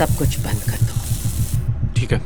सब कुछ बंद कर दो। ठीक है।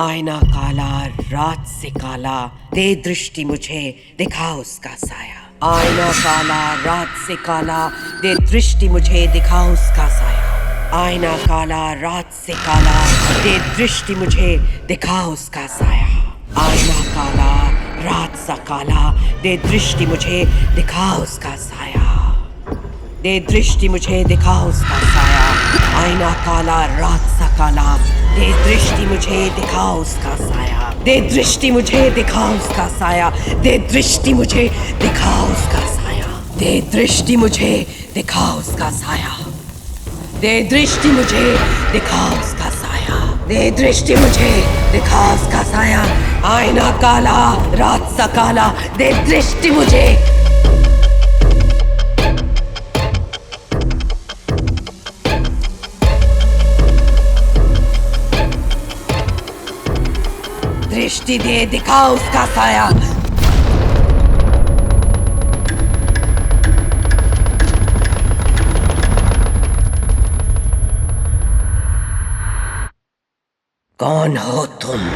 आईना काला रात से काला, दे दृष्टि मुझे दिखा उसका साया। आईना काला रात से काला, दे दृष्टि मुझे दिखा उसका साया। आईना काला रात से काला, दे दृष्टि मुझे दिखा उसका साया। आईना काला रात सा काला, दे दृष्टि मुझे दिखा उसका साया। दे दृष्टि मुझे दिखा उसका साया। आईना काला रात सा काला, दे दृष्टि मुझे दिखा उसका साया। दे दृष्टि मुझे दिखा उसका साया। दे दृष्टि मुझे दिखा उसका साया। दे दृष्टि मुझे दिखा उसका साया। दे दृष्टि मुझे दिखा उसका साया। दे दृष्टि मुझे दिखा उसका साया। आईना काला रात सा काला, दे दृष्टि मुझे। दृष्टि दे दिखा उसका साया। कौन हो तुम?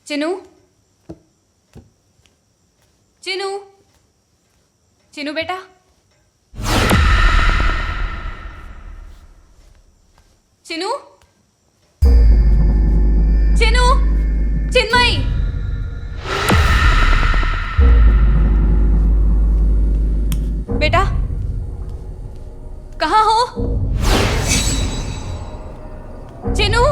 चिनू, चिनू, चिनू बेटा, चिनू, चिनू, चिन्मयी, बेटा कहाँ हो? चिनू,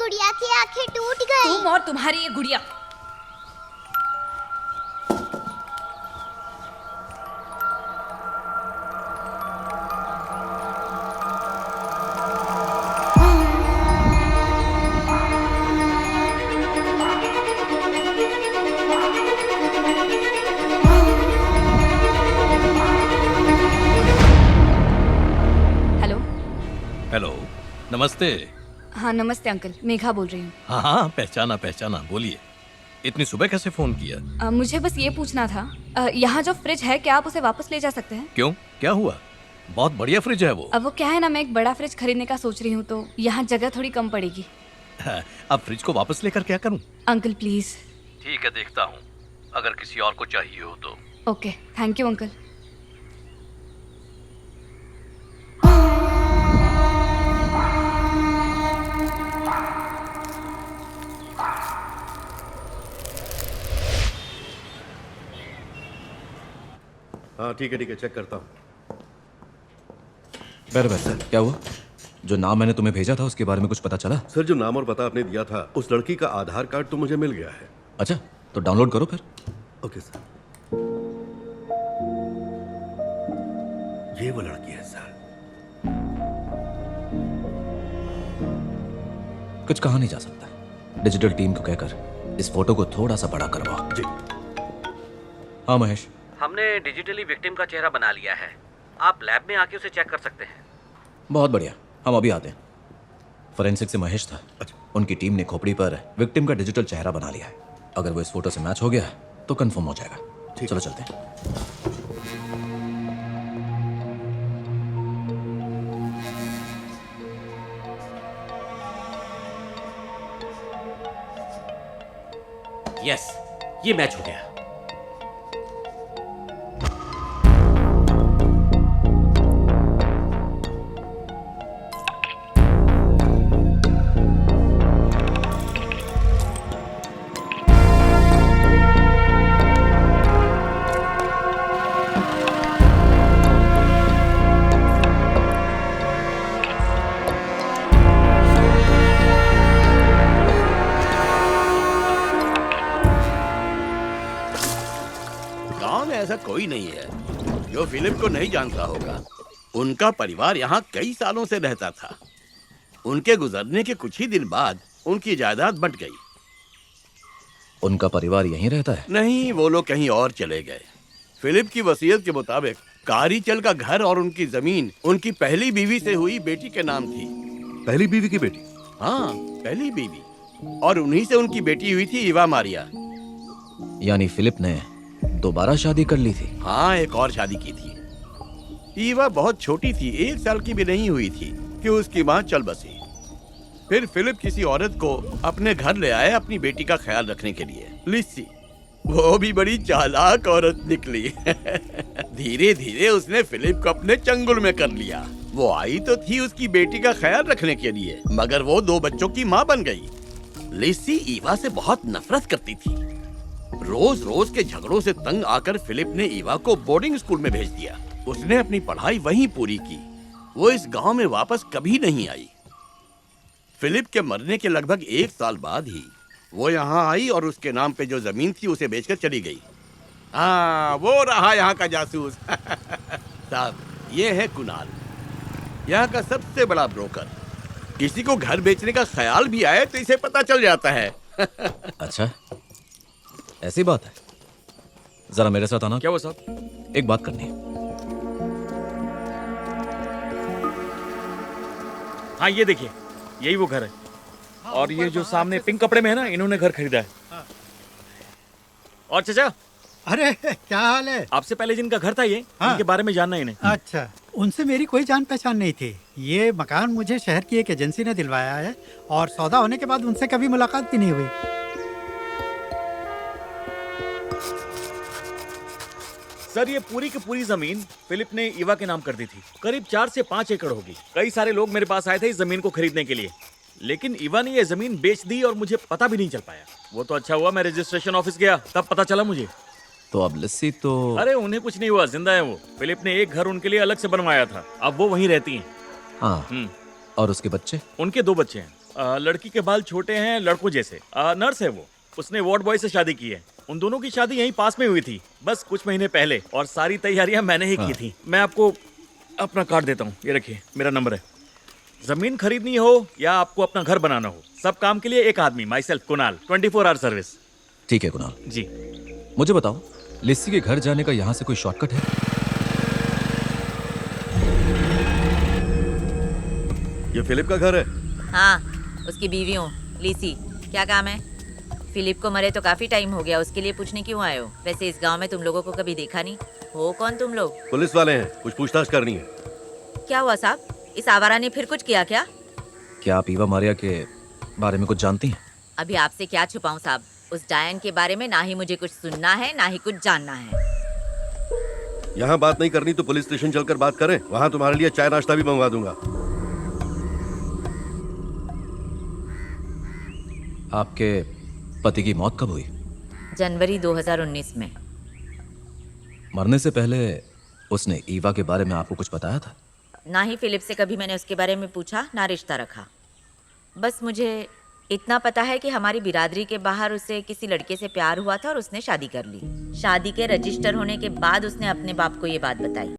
गुड़िया की आंखें टूट गई। तुम और तुम्हारी ये गुड़िया। हेलो। हेलो, नमस्ते। हाँ नमस्ते अंकल, मेघा बोल रही हूँ। हाँ हाँ, पहचाना पहचाना, बोलिए। इतनी सुबह कैसे फोन किया? मुझे बस ये पूछना था, यहाँ जो फ्रिज है क्या आप उसे वापस ले जा सकते हैं? क्यों, क्या हुआ? बहुत बढ़िया फ्रिज है वो। अब वो क्या है ना, मैं एक बड़ा फ्रिज खरीदने का सोच रही हूँ तो यहाँ जगह थोड़ी कम पड़ेगी। अब फ्रिज को वापस लेकर क्या करूं? Uncle please. ठीक है, देखता हूँ, अगर किसी और को चाहिए हो तो। Okay, thank you uncle. हाँ ठीक है, चेक करता हूँ। बैठ सर, क्या हुआ? जो नाम मैंने तुम्हें भेजा था उसके बारे में कुछ पता चला? सर, जो नाम और पता आपने दिया था उस लड़की का आधार कार्ड तो मुझे मिल गया है। अच्छा, तो डाउनलोड करो फिर। Okay sir. ये वो लड़की है सर। कुछ कहा नहीं जा सकता। डिजिटल टीम को कहकर इस फोटो को थोड़ा सा बड़ा करवाओ। जी। हाँ महेश, हमने डिजिटली विक्टिम का चेहरा बना लिया है। आप लैब में आके उसे चेक कर सकते हैं। बहुत बढ़िया, हम अभी आते हैं। फोरेंसिक से महेश था। अच्छा। उनकी टीम ने खोपड़ी पर विक्टिम का डिजिटल चेहरा बना लिया है। अगर वो इस फोटो से मैच हो गया तो कंफर्म हो जाएगा। चलो चलते हैं। यस, ये मैच हो गया। गांव में ऐसा कोई नहीं है जो फिलिप को नहीं जानता होगा। उनका परिवार यहाँ कई सालों से रहता था। उनके गुजरने के कुछ ही दिन बाद उनकी जायदाद बंट गई। उनका परिवार यहीं रहता है? नहीं, वो लोग कहीं और चले गए। फिलिप की वसीयत के मुताबिक कारीचल का घर और उनकी जमीन उनकी पहली बीवी से हुई बेटी के नाम थी। पहली बीवी की बेटी? हाँ, पहली बीवी। और उन्हीं से उनकी बेटी हुई थी इवा मारिया। यानी फिलिप ने दोबारा शादी कर ली थी? हाँ, एक और शादी की थी। ईवा बहुत छोटी थी, 1 साल की भी नहीं हुई थी कि उसकी माँ चल बसी। फिर फिलिप किसी औरत को अपने घर ले आए अपनी बेटी का ख्याल रखने के लिए, लिस्सी। वो भी बड़ी चालाक औरत निकली। धीरे धीरे उसने फिलिप को अपने चंगुल में कर लिया। वो आई तो थी उसकी बेटी का ख्याल रखने के लिए, मगर वो 2 बच्चों की माँ बन गई। लिस्सी ईवा से बहुत नफरत करती थी। रोज रोज के झगड़ों से तंग आकर फिलिप ने ईवा को बोर्डिंग स्कूल में भेज दिया। उसने अपनी पढ़ाई वहीं पूरी की। वो इस गांव में वापस कभी नहीं आई। फिलिप के मरने के लगभग 1 साल बाद ही वो यहाँ आई और उसके नाम पे जो जमीन थी उसे बेचकर चली गई। हाँ, वो रहा यहाँ का जासूस। साहब, ये है कुणाल, यहाँ का सबसे बड़ा ब्रोकर। किसी को घर बेचने का ख्याल भी आए तो इसे पता चल जाता है। अच्छा, ऐसी बात है। जरा मेरे साथ आना। क्या हुआ साहब? एक बात करनी है। हाँ, ये देखिए, यही वो घर है। और ये जो सामने पिंक कपड़े में है ना, इन्होंने घर खरीदा है। और चाचा, अरे क्या हाल है? आपसे पहले जिनका घर था ये, इनके बारे में जानना है इन्हें। अच्छा, उनसे मेरी कोई जान पहचान नहीं थी। ये मकान मुझे शहर की एक एजेंसी ने दिलवाया है और सौदा होने के बाद उनसे कभी मुलाकात भी नहीं हुई। सर, ये पूरी की पूरी जमीन फिलिप ने ईवा के नाम कर दी थी। करीब 4 से 5 एकड़ होगी। कई सारे लोग मेरे पास आए थे इस जमीन को खरीदने के लिए, लेकिन ईवा ने ये जमीन बेच दी और मुझे पता भी नहीं चल पाया। वो तो अच्छा हुआ मैं रजिस्ट्रेशन ऑफिस गया, तब पता चला मुझे। तो अब लिस्सी तो... अरे उन्हें कुछ नहीं हुआ, जिंदा है वो। फिलिप ने एक घर उनके लिए अलग से बनवाया था, अब वो वहीं रहती हैं। हाँ, और उसके बच्चे? उनके 2 बच्चे हैं। लड़की के बाल छोटे हैं लड़कों जैसे। नर्स है वो, उसने वार्ड बॉय से शादी की है। उन दोनों की शादी यहीं पास में हुई थी, बस कुछ महीने पहले, और सारी तैयारियां मैंने ही की थी। मैं आपको अपना कार्ड देता हूँ, ये रखिए, मेरा नंबर है। जमीन खरीदनी हो या आपको अपना घर बनाना हो, सब काम के लिए एक आदमी, myself Kunal, 24 hour service. ठीक है कुणाल जी। मुझे बताओ, लिस्सी के घर जाने का यहाँ से कोई शॉर्टकट है? ये फिलिप का घर है? हाँ, उसकी बीवी हूँ, लिसी। क्या काम है? फिलिप को मरे तो काफी टाइम हो गया, उसके लिए पूछने क्यों आए हो? वैसे इस गांव में तुम लोगों को कभी देखा नहीं। हो कौन तुम लोग? पुलिस वाले हैं, कुछ पूछताछ करनी है। क्या हुआ साहब? इस आवारा ने फिर कुछ किया क्या? क्या आप ईवा मारिया के बारे में कुछ जानती हैं? अभी आपसे क्या छुपाऊं साहब, उस डायन के बारे में ना ही मुझे कुछ सुनना है ना ही कुछ जानना है। यहाँ बात नहीं करनी तो पुलिस स्टेशन चलकर बात करें, वहाँ तुम्हारे लिए चाय नाश्ता भी मंगवा दूंगा। आपके पति की मौत कब हुई? जनवरी 2019 में। मरने से पहले उसने ईवा के बारे में आपको कुछ बताया था? ना ही फिलिप से कभी मैंने उसके बारे में पूछा, ना रिश्ता रखा। बस मुझे इतना पता है कि हमारी बिरादरी के बाहर उसे किसी लड़के से प्यार हुआ था और उसने शादी कर ली। शादी के रजिस्टर होने के बाद उसने अपने बाप को ये बात बताई।